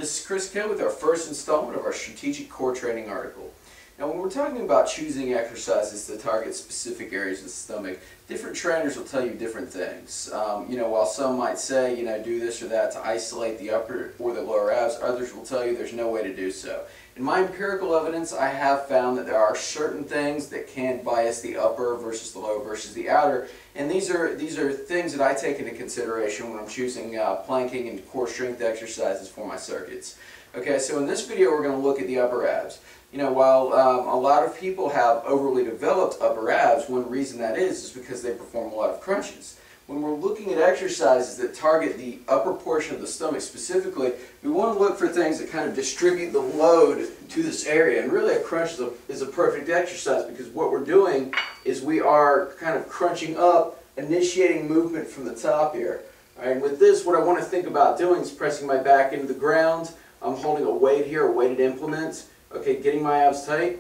this is Chris K with our first installment of our Strategic Core Training article. Now when we're talking about choosing exercises to target specific areas of the stomach, different trainers will tell you different things. While some might say, do this or that to isolate the upper or the lower abs, others will tell you there's no way to do so. In my empirical evidence, I have found that there are certain things that can bias the upper versus the lower versus the outer, and these are things that I take into consideration when I'm choosing planking and core strength exercises for my circuits. Okay, so in this video we're going to look at the upper abs. While a lot of people have overly developed upper abs, one reason that is because they perform a lot of crunches. When we're looking at exercises that target the upper portion of the stomach specifically, we want to look for things that kind of distribute the load to this area. And really a crunch is a perfect exercise, because what we're doing is we are kind of crunching up, initiating movement from the top here. All right, and with this, what I want to think about doing is pressing my back into the ground. I'm holding a weight here, a weighted implement. Okay, getting my abs tight,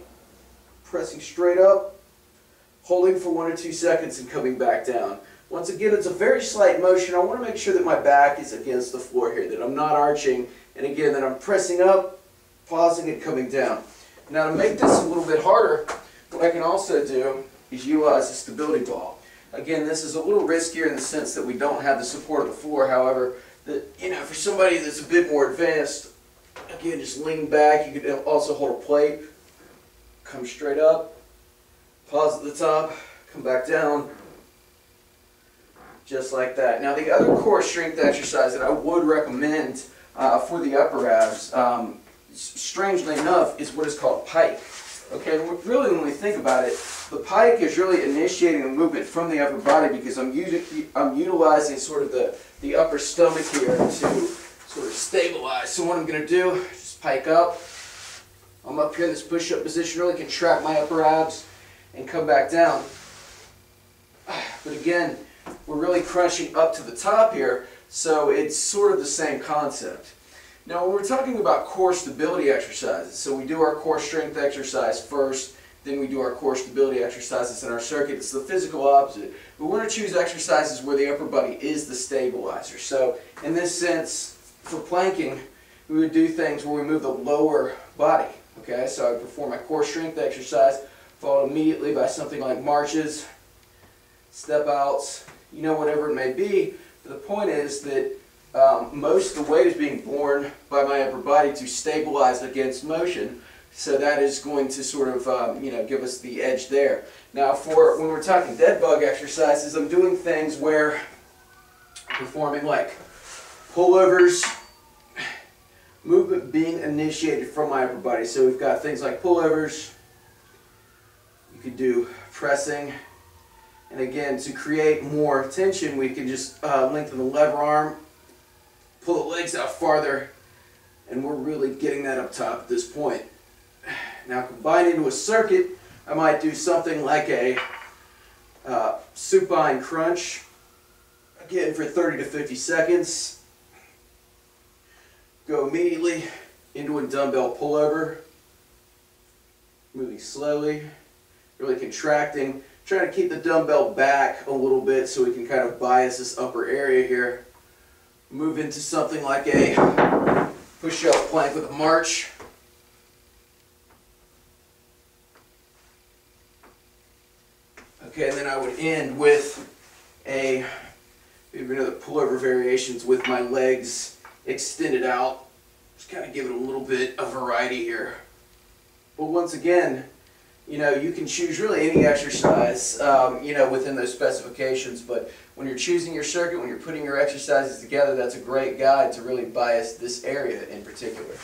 pressing straight up, holding for 1 or 2 seconds and coming back down. Once again, it's a very slight motion. I want to make sure that my back is against the floor here, that I'm not arching, and again, that I'm pressing up, pausing, and coming down. Now to make this a little bit harder, what I can also do is utilize a stability ball. Again, this is a little riskier in the sense that we don't have the support of the floor. However, for somebody that's a bit more advanced, again, just lean back. You could also hold a plate, come straight up, pause at the top, come back down, just like that. Now the other core strength exercise that I would recommend for the upper abs, strangely enough, is what is called Pike. Okay, really when we think about it, the Pike is really initiating the movement from the upper body, because I'm utilizing sort of the upper stomach here to sort of stabilize. So what I'm going to do is just pike up. I'm up here in this push-up position, really contract my upper abs and come back down. But again, we're really crunching up to the top here, so it's sort of the same concept. Now when we're talking about core stability exercises, so we do our core strength exercise first, then we do our core stability exercises in our circuit. It's the physical opposite. We want to choose exercises where the upper body is the stabilizer. So in this sense, for planking, we would do things where we move the lower body. Okay, so I would perform my core strength exercise, followed immediately by something like marches, step outs, whatever it may be. But the point is that most of the weight is being borne by my upper body to stabilize against motion. So that is going to sort of, give us the edge there. Now, when we're talking dead bug exercises, I'm doing things where I'm performing like pullovers, movement being initiated from my upper body. So we've got things like pullovers. You could do pressing. And again, to create more tension, we can just lengthen the lever arm, pull the legs out farther, and we're really getting that up top at this point. Now combined into a circuit, I might do something like a supine crunch, again for 30 to 50 seconds. Go immediately into a dumbbell pullover, moving slowly, really contracting, trying to keep the dumbbell back a little bit so we can kind of bias this upper area here. Move into something like a push-up plank with a march. Okay, and then I would end with maybe another pullover variations with my legs extended out. Just kind of give it a little bit of variety here. But once again, you can choose really any exercise, within those specifications. But when you're choosing your circuit, when you're putting your exercises together, that's a great guide to really bias this area in particular.